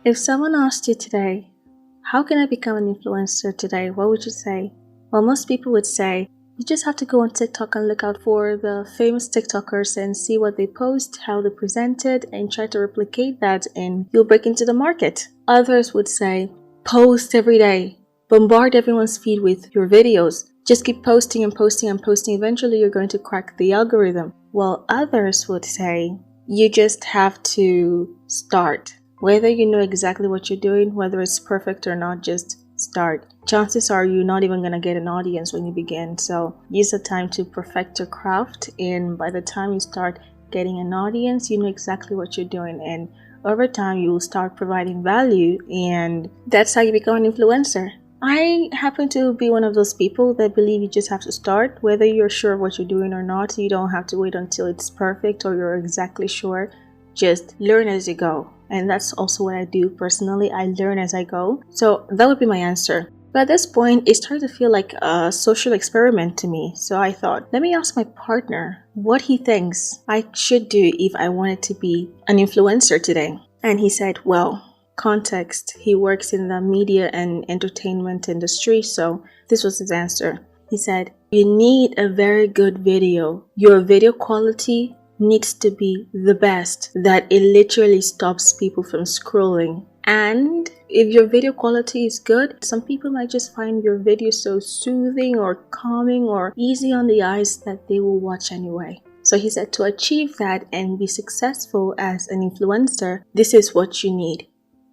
If someone asked you today, how can I become an influencer today? What would you say? Well, most people would say, you just have to go on TikTok and look out for the famous TikTokers and see what they post, how they present it, and try to replicate that, and you'll break into the market. Others would say, post every day. Bombard everyone's feed with your videos. Just keep posting and posting and posting. Eventually, you're going to crack the algorithm. While others would say, you just have to start. Whether you know exactly what you're doing, whether it's perfect or not, just start. Chances are you're not even going to get an audience when you begin. So use the time to perfect your craft. And by the time you start getting an audience, you know exactly what you're doing. And over time, you will start providing value. And that's how you become an influencer. I happen to be one of those people that believe you just have to start. Whether you're sure of what you're doing or not, you don't have to wait until it's perfect or you're exactly sure. Just learn as you go. And that's also what I do personally. I learn as I go. So that would be my answer. But at this point, it started to feel like a social experiment to me. So I thought, let me ask my partner what he thinks I should do if I wanted to be an influencer today. And he said, well, context, he works in the media and entertainment industry. So this was his answer. He said, you need a very good video. Your video quality needs to be the best, that it literally stops people from scrolling. And if your video quality is good, some people might just find your video so soothing or calming or easy on the eyes that they will watch anyway. So he said to achieve that and be successful as an influencer, this is what you need.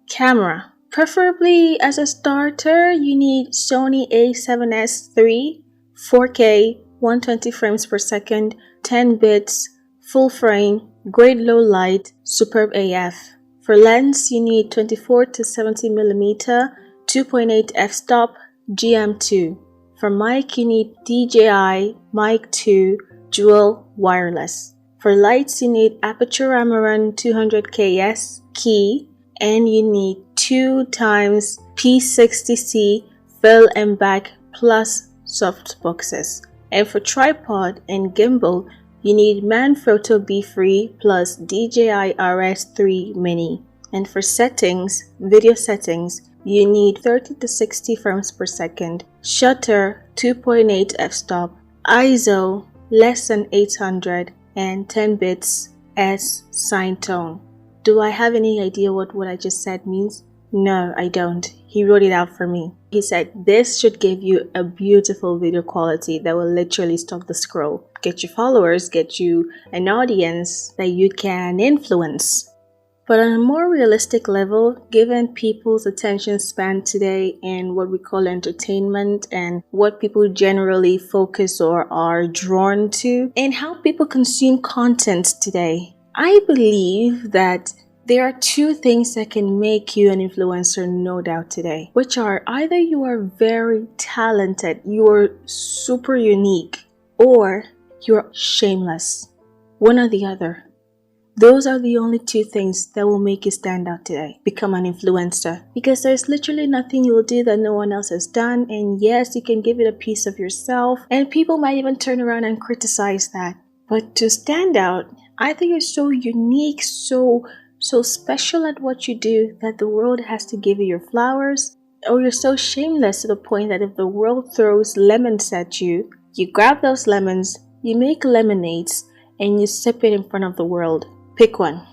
Camera. Preferably as a starter, you need Sony a7S III, 4K, 120 frames per second, 10 bits, full frame, great low light, superb AF. For lens, you need 24 to 70mm, 2.8 f-stop, GM2. For mic, you need DJI Mic 2 dual wireless. For lights, you need Aperture Amaran 200ks key, and you need 2 times P60C fill and back plus soft boxes. And for tripod and gimbal, you need Manfrotto B3 plus DJI RS3 Mini. And for settings, video settings, you need 30 to 60 frames per second, shutter 2.8 f-stop, ISO less than 800, and 10 bits as sine tone. Do I have any idea what I just said means? No, I don't. He wrote it out for me. He said this should give you a beautiful video quality that will literally stop the scroll, get you followers, get you an audience that you can influence. But on a more realistic level, given people's attention span today and what we call entertainment and what people generally focus or are drawn to and how people consume content today, I believe that there are 2 things that can make you an influencer, no doubt today, which are either you are very talented, you are super unique, or you're shameless. One or the other. Those are the only 2 things that will make you stand out today. Become an influencer. Because there's literally nothing you will do that no one else has done. And yes, you can give it a piece of yourself. And people might even turn around and criticize that. But to stand out, either you're so unique, so special at what you do that the world has to give you your flowers, or you're so shameless to the point that if the world throws lemons at you, you grab those lemons, you make lemonades, and you sip it in front of the world. Pick one.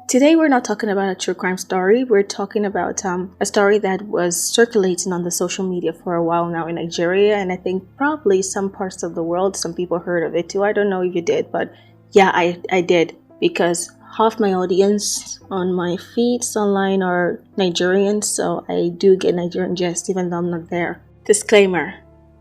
Today we're not talking about a true crime story. We're talking about a story that was circulating on the social media for a while now in Nigeria, and I think probably some parts of the world, some people heard of it too. I don't know if you did, but yeah, I did, because half my audience on my feeds online are Nigerians, so I do get Nigerian gist even though I'm not there. Disclaimer.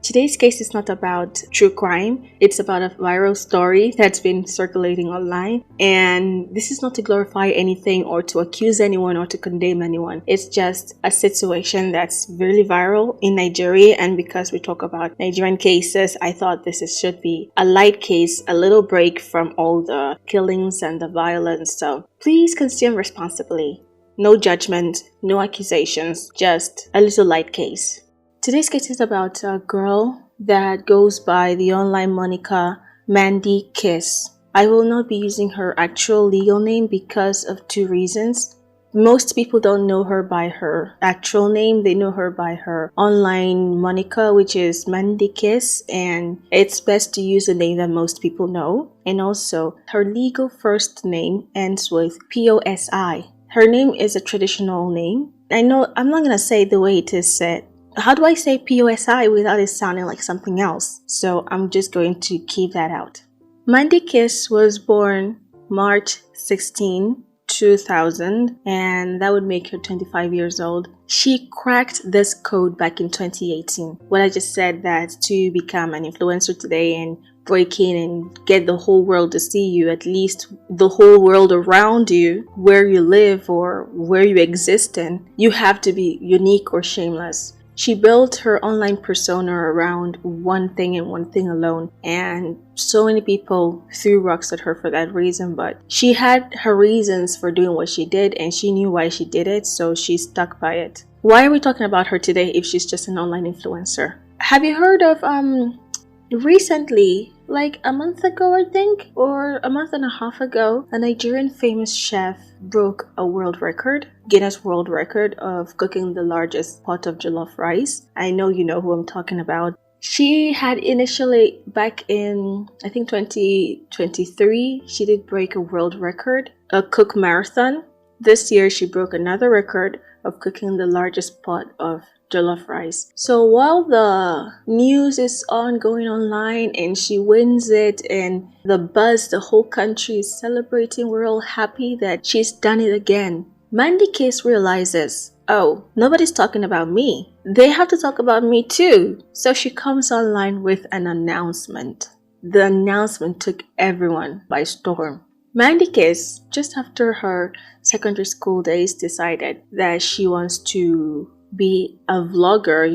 Today's case is not about true crime. It's about a viral story that's been circulating online. And this is not to glorify anything or to accuse anyone or to condemn anyone. It's just a situation that's really viral in Nigeria. And because we talk about Nigerian cases, I thought should be a light case, a little break from all the killings and the violence. So please consume responsibly. No judgment, no accusations, just a little light case. Today's case is about a girl that goes by the online moniker Mandy Kiss. I will not be using her actual legal name because of 2 reasons. most people don't know her by her actual name. They know her by her online moniker, which is Mandy Kiss, and it's best to use a name that most people know. And also, her legal first name ends with POSI. Her name is a traditional name. I know I'm not gonna say it the way it is said. How do I say POSI without it sounding like something else? So I'm just going to keep that out. Mandy Kiss was born March 16, 2000, and that would make her 25 years old. She cracked this code back in 2018. What I just said, that to become an influencer today and break in and get the whole world to see you, at least the whole world around you, where you live or where you exist in, you have to be unique or shameless. She built her online persona around one thing and one thing alone, and so many people threw rocks at her for that reason, but she had her reasons for doing what she did, and she knew why she did it, so she stuck by it. Why are we talking about her today if she's just an online influencer? Have you heard of recently, like a month ago I think, or a month and a half ago, a Nigerian famous chef broke a world record, Guinness World Record, of cooking the largest pot of jollof rice. I know you know who I'm talking about. She had initially, back in I think 2023, she did break a world record, a cook marathon. This year she broke another record of cooking the largest pot of jollof rice. So while the news is ongoing online and she wins it and the buzz, the whole country is celebrating, we're all happy that she's done it again, Mandy Kiss realizes, oh, nobody's talking about me. They have to talk about me too. So she comes online with an announcement. The announcement took everyone by storm. Mandy Kiss, just after her secondary school days, decided that she wants to be a vlogger,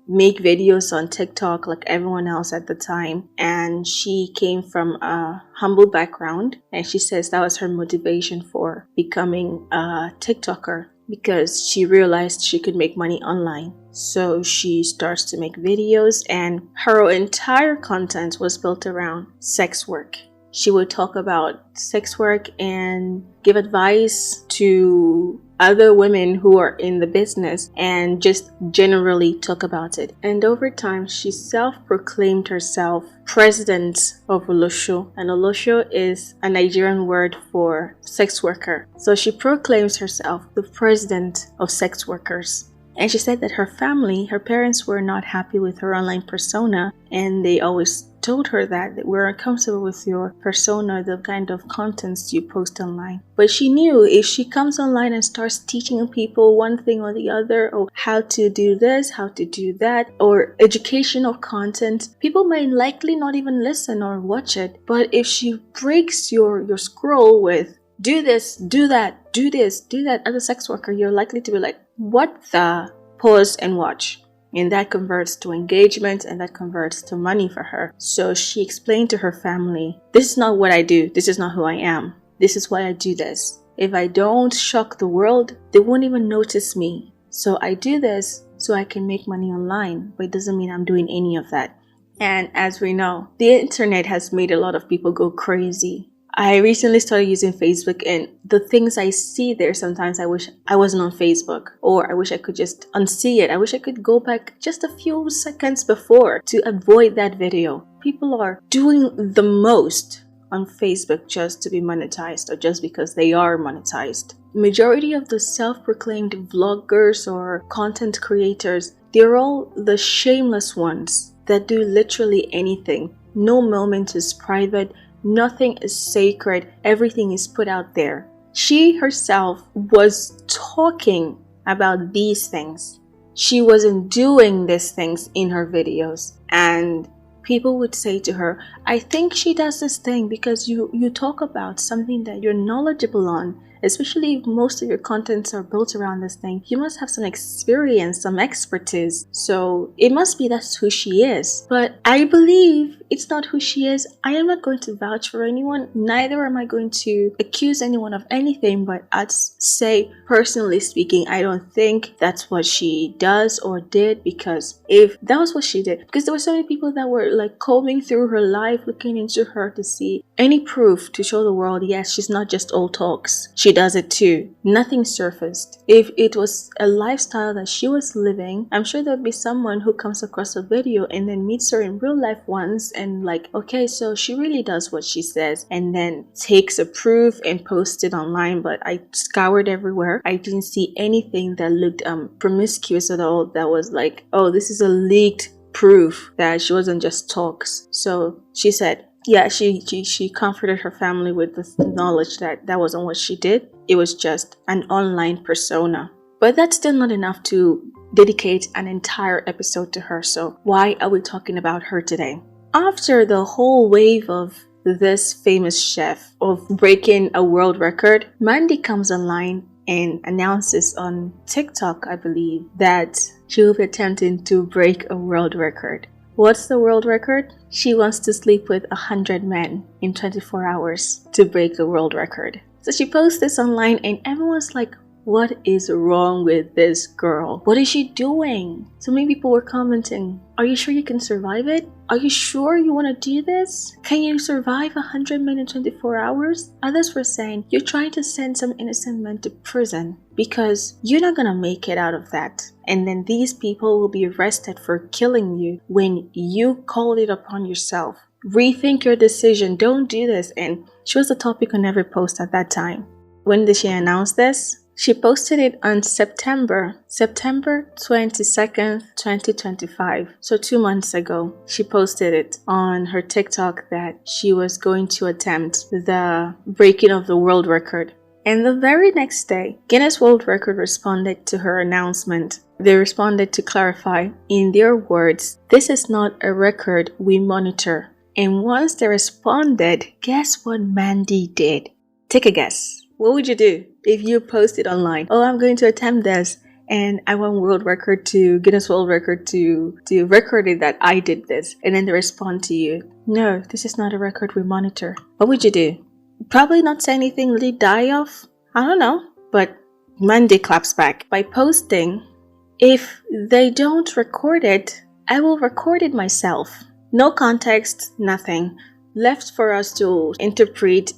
make videos on TikTok like everyone else at the time. And she came from a humble background, and she says that was her motivation for becoming a TikToker, because she realized she could make money online. So she starts to make videos, and her entire content was built around sex work. She would talk about sex work and give advice to other women who are in the business, and just generally talk about it. And over time, she self-proclaimed herself president of Olosho. And Olosho is a Nigerian word for sex worker. So she proclaims herself the president of sex workers. And she said that her family, her parents, were not happy with her online persona, and they always told her that we're uncomfortable with your persona, the kind of contents you post online. But she knew if she comes online and starts teaching people one thing or the other, or how to do this, how to do that, or educational content, people may likely not even listen or watch it. But if she breaks your scroll with do this, do that, do this, do that, as a sex worker, you're likely to be like, what the? Pause and watch. And that converts to engagement, and that converts to money for her. So she explained to her family, this is not what I do. This is not who I am. This is why I do this. If I don't shock the world, they won't even notice me. So I do this so I can make money online, but it doesn't mean I'm doing any of that. And as we know, the internet has made a lot of people go crazy. I recently started using Facebook, and the things I see there, sometimes I wish I wasn't on Facebook, or I wish I could just unsee it. I wish I could go back just a few seconds before to avoid that video. People are doing the most on Facebook just to be monetized, or just because they are monetized. Majority of the self-proclaimed vloggers or content creators, they're all the shameless ones that do literally anything. No moment is private. Nothing is sacred. Everything is put out there. She herself was talking about these things. She wasn't doing these things in her videos. And people would say to her, I think she does this thing because you talk about something that you're knowledgeable on. Especially if most of your contents are built around this thing, you must have some experience, some expertise. So it must be that's who she is. But I believe it's not who she is. I am not going to vouch for anyone. Neither am I going to accuse anyone of anything. But I'd say, personally speaking, I don't think that's what she does or did. Because if that was what she did, because there were so many people that were like combing through her life, looking into her to see any proof to show the world, yes, she's not just old talks. She she does it too. Nothing surfaced. If it was a lifestyle that she was living, I'm sure there'd be someone who comes across a video and then meets her in real life once and like, okay, so she really does what she says, and then takes a proof and posts it online. But I scoured everywhere. I didn't see anything that looked promiscuous at all, that was like, oh, this is a leaked proof that she wasn't just talks. So she said, yeah, she comforted her family with the knowledge that that wasn't what she did. It was just an online persona. But that's still not enough to dedicate an entire episode to her. So why are we talking about her today? After the whole wave of this famous chef of breaking a world record, Mandy comes online and announces on TikTok, I believe, that she will be attempting to break a world record. What's the world record? She wants to sleep with 100 men in 24 hours to break the world record. So she posts this online and everyone's like, what is wrong with this girl? What is she doing? So many people were commenting, are you sure you can survive it? Are you sure you want to do this? Can you survive 100 men in 24 hours? Others were saying, you're trying to send some innocent men to prison because you're not going to make it out of that. And then these people will be arrested for killing you when you called it upon yourself. Rethink your decision. Don't do this. And she was the topic on every post at that time. When did she announce this? She posted it on September 22nd, 2025. So 2 months ago, she posted it on her TikTok that she was going to attempt the breaking of the world record. And the very next day, Guinness World Record responded to her announcement. They responded to clarify, in their words, this is not a record we monitor. And once they responded, guess what Mandy did? Take a guess. What would you do if you posted online? Oh, I'm going to attempt this and I want Guinness World Record to record it that I did this. And then they respond to you, no, this is not a record we monitor. What would you do? Probably not say anything, really die off. I don't know. But Mandy claps back by posting, if they don't record it, I will record it myself. No context, nothing. Left for us to interpret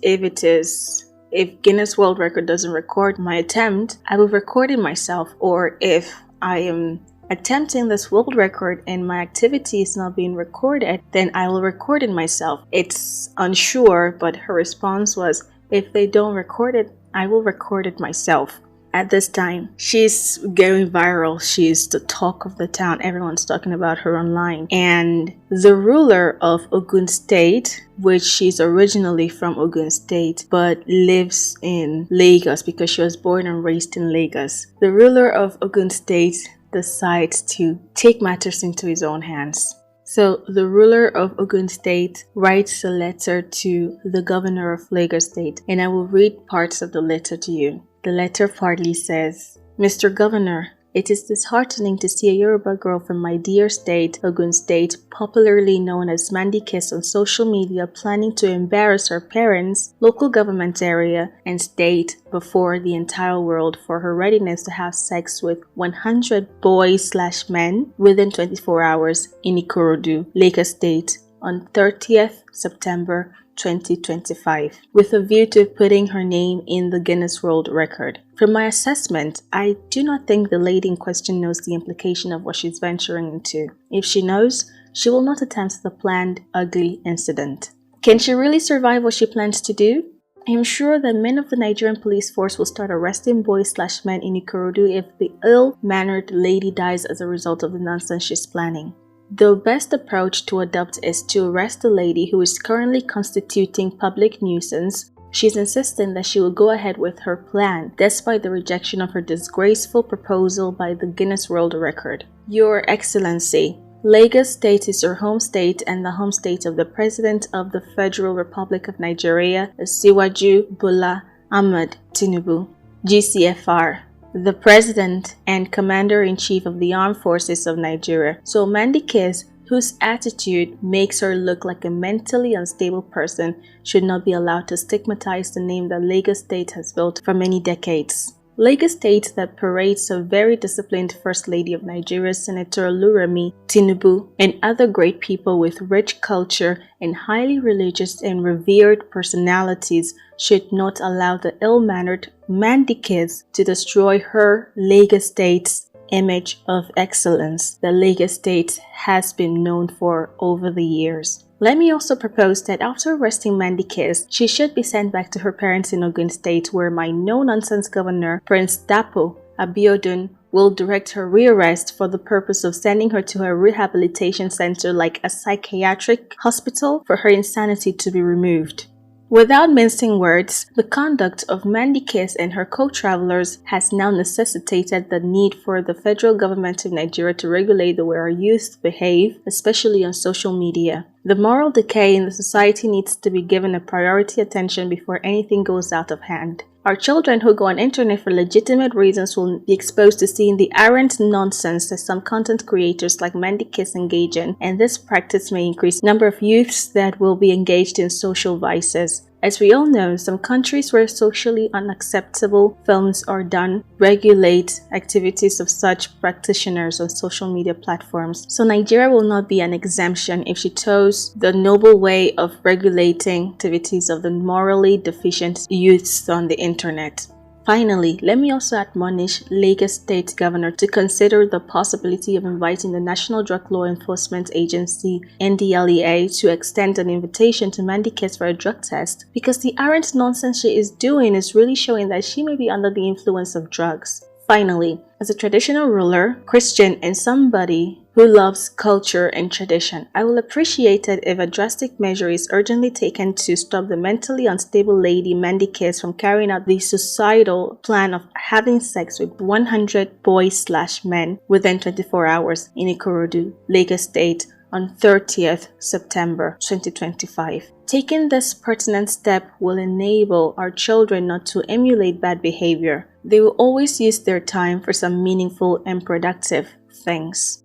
if Guinness World Record doesn't record my attempt, I will record it myself. Or if I am attempting this world record and my activity is not being recorded, then I will record it myself. It's unsure, but her response was, if they don't record it, I will record it myself. At this time, she's going viral. She's the talk of the town. Everyone's talking about her online. And the ruler of Ogun State, which she's originally from Ogun State, but lives in Lagos because she was born and raised in Lagos. The ruler of Ogun State decides to take matters into his own hands. So the ruler of Ogun State writes a letter to the governor of Lagos State, and I will read parts of the letter to you. The letter partly says, Mr. Governor, it is disheartening to see a Yoruba girl from my dear state, Ogun State, popularly known as Mandy Kiss on social media, planning to embarrass her parents, local government area, and state before the entire world for her readiness to have sex with 100 boys/men within 24 hours in Ikorodu, Lagos State, on 30th September 2025, with a view to putting her name in the Guinness World Record. From my assessment, I do not think the lady in question knows the implication of what she's venturing into. If she knows, she will not attempt the planned ugly incident. Can she really survive what she plans to do? I am sure that men of the Nigerian police force will start arresting boys/men in Ikorodu if the ill-mannered lady dies as a result of the nonsense she's planning. The best approach to adopt is to arrest the lady who is currently constituting public nuisance. She's insisting that she will go ahead with her plan despite the rejection of her disgraceful proposal by the Guinness World Record. Your Excellency, Lagos State is your home state and the home state of the President of the Federal Republic of Nigeria, Asiwaju Bola Ahmed Tinubu, GCFR. The President and Commander-in-Chief of the Armed Forces of Nigeria. So Mandy Kiss, whose attitude makes her look like a mentally unstable person, should not be allowed to stigmatize the name that Lagos State has built for many decades. Lagos State that parades a very disciplined First Lady of Nigeria, Senator Oluremi Tinubu, and other great people with rich culture and highly religious and revered personalities should not allow the ill-mannered Mandikis to destroy her Lagos State's image of excellence that Lagos State has been known for over the years. Let me also propose that after arresting Mandikis, she should be sent back to her parents in Ogun State, where my no-nonsense governor, Prince Dapo Abiodun, will direct her rearrest for the purpose of sending her to a rehabilitation center like a psychiatric hospital for her insanity to be removed. Without mincing words, the conduct of Mandikis and her co-travelers has now necessitated the need for the federal government of Nigeria to regulate the way our youth behave, especially on social media. The moral decay in the society needs to be given a priority attention before anything goes out of hand. Our children who go on internet for legitimate reasons will be exposed to seeing the arrant nonsense that some content creators like Mandikis engage in, and this practice may increase the number of youths that will be engaged in social vices. As we all know, some countries where socially unacceptable films are done regulate activities of such practitioners on social media platforms. So Nigeria will not be an exemption if she toes the noble way of regulating activities of the morally deficient youths on the internet. Finally, let me also admonish Lagos State Governor to consider the possibility of inviting the National Drug Law Enforcement Agency (NDLEA) to extend an invitation to Mandikis for a drug test, because the arrant nonsense she is doing is really showing that she may be under the influence of drugs. Finally, as a traditional ruler, Christian, and somebody who loves culture and tradition, I will appreciate it if a drastic measure is urgently taken to stop the mentally unstable lady Mandikis from carrying out the suicidal plan of having sex with 100 boys/men within 24 hours in Ikorodu, Lagos State, on 30th September 2025. Taking this pertinent step will enable our children not to emulate bad behavior. They will always use their time for some meaningful and productive things.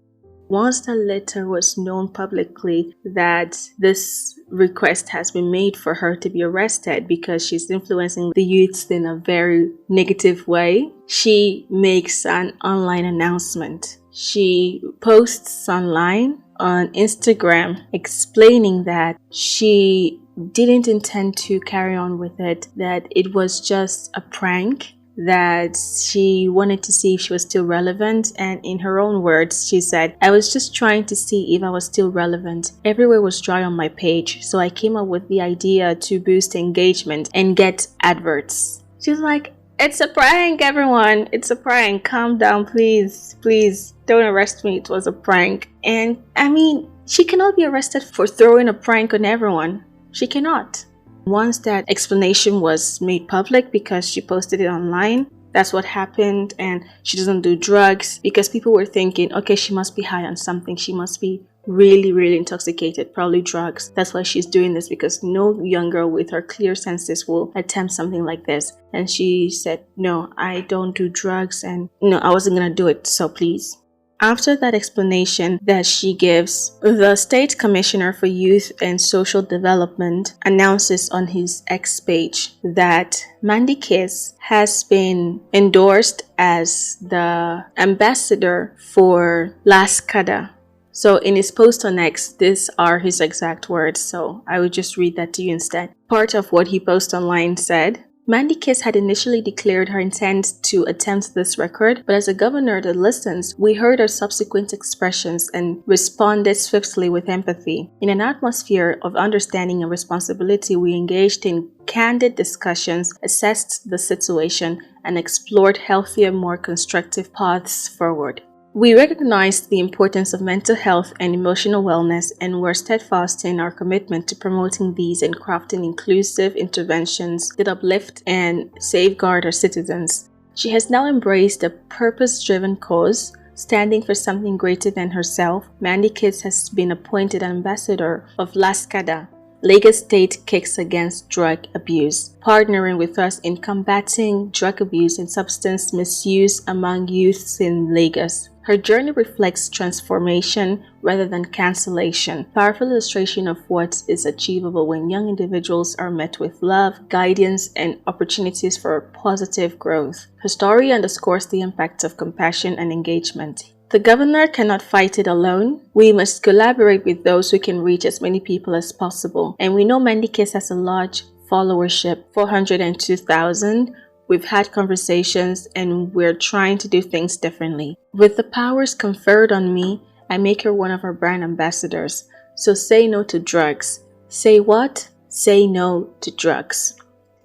Once the letter was known publicly that this request has been made for her to be arrested because she's influencing the youths in a very negative way, she makes an online announcement. She posts online on Instagram explaining that she didn't intend to carry on with it, that it was just a prank, that she wanted to see if she was still relevant, and in her own words, she said, "I was just trying to see if I was still relevant. Everywhere was dry on my page, so I came up with the idea to boost engagement and get adverts." She's like, "It's a prank, everyone. It's a prank. Calm down, please. Please, don't arrest me. It was a prank." And I mean, she cannot be arrested for throwing a prank on everyone. She cannot. Once that explanation was made public because she posted it online, that's what happened, and she doesn't do drugs, because people were thinking, okay, she must be high on something. She must be really intoxicated, probably drugs. That's why she's doing this, because no young girl with her clear senses will attempt something like this. And she said, "No, I don't do drugs, and no, I wasn't gonna do it, so please." After that explanation that she gives, the State Commissioner for Youth and Social Development announces on his X page that Mandikis has been endorsed as the ambassador for Laskada. So in his post on X, these are his exact words, so I would just read that to you instead. Part of what he posted online said, Mandikis had initially declared her intent to attempt this record, but as a governor that listens, we heard her subsequent expressions and responded swiftly with empathy. In an atmosphere of understanding and responsibility, we engaged in candid discussions, assessed the situation, and explored healthier, more constructive paths forward. We recognized the importance of mental health and emotional wellness, and were steadfast in our commitment to promoting these and crafting inclusive interventions that uplift and safeguard our citizens. She has now embraced a purpose-driven cause, standing for something greater than herself. Mandikis has been appointed ambassador of Laskada, Lagos State kicks against drug abuse, partnering with us in combating drug abuse and substance misuse among youths in Lagos. Her journey reflects transformation rather than cancellation, powerful illustration of what is achievable when young individuals are met with love, guidance, and opportunities for positive growth. Her story underscores the impact of compassion and engagement. The governor cannot fight it alone. We must collaborate with those who can reach as many people as possible. And we know Mandikes has a large followership, 402,000. We've had conversations and we're trying to do things differently. With the powers conferred on me, I make her one of our brand ambassadors. So say no to drugs. Say what? Say no to drugs.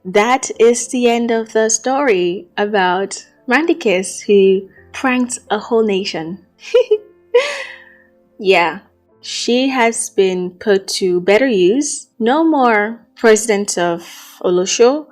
That is the end of the story about Mandikes, who pranked a whole nation. Yeah, she has been put to better use. No more president of Olosho,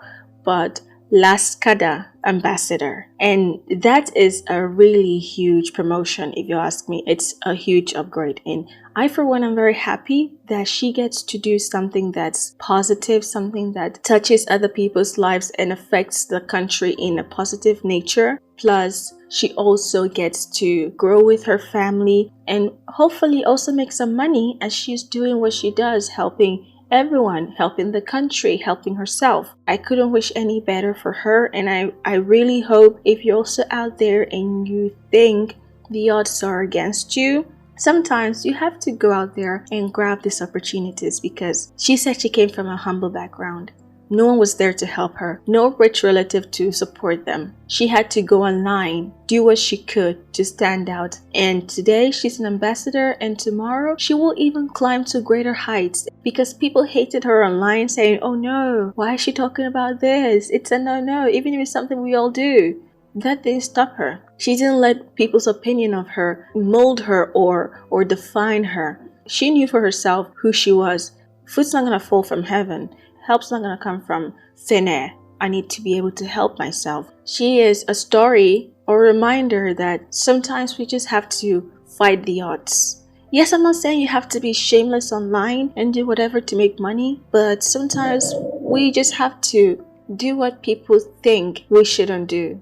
but Laskada ambassador. And that is a really huge promotion, if you ask me. It's a huge upgrade. And I, for one, am very happy that she gets to do something that's positive, something that touches other people's lives and affects the country in a positive nature. Plus, she also gets to grow with her family and hopefully also make some money as she's doing what she does, helping everyone, helping the country, helping herself. I couldn't wish any better for her, and I really hope if you're also out there and you think the odds are against you, sometimes you have to go out there and grab these opportunities, because she said she came from a humble background. No one was there to help her, no rich relative to support them. She had to go online, do what she could to stand out. And today she's an ambassador, and tomorrow she will even climb to greater heights, because people hated her online saying, oh no, why is she talking about this? It's a no, even if it's something we all do. That didn't stop her. She didn't let people's opinion of her mold her or define her. She knew for herself who she was. Food's not gonna fall from heaven. Help's not gonna come from thin air. I need to be able to help myself. She is a story or a reminder that sometimes we just have to fight the odds. Yes, I'm not saying you have to be shameless online and do whatever to make money, but sometimes we just have to do what people think we shouldn't do.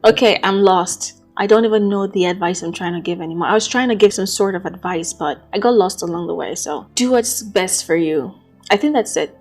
Okay, I'm lost. I don't even know the advice I'm trying to give anymore. I was trying to give some sort of advice, but I got lost along the way. So do what's best for you. I think that's it.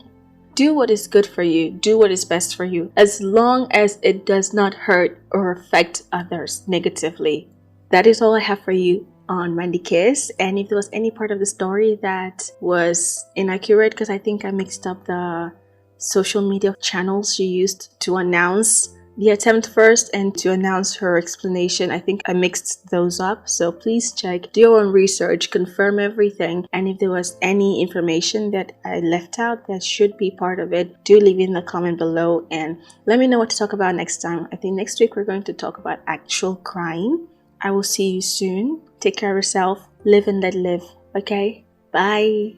Do what is good for you. Do what is best for you, as long as it does not hurt or affect others negatively. That is all I have for you on Mandikes. And if there was any part of the story that was inaccurate, because I think I mixed up the social media channels she used to announce the attempt first and to announce her explanation, I think I mixed those up. So please check, do your own research, confirm everything. And if there was any information that I left out that should be part of it, do leave it in the comment below and let me know what to talk about next time. I think next week we're going to talk about actual crime. I will see you soon. Take care of yourself. Live and let live. Okay? Bye.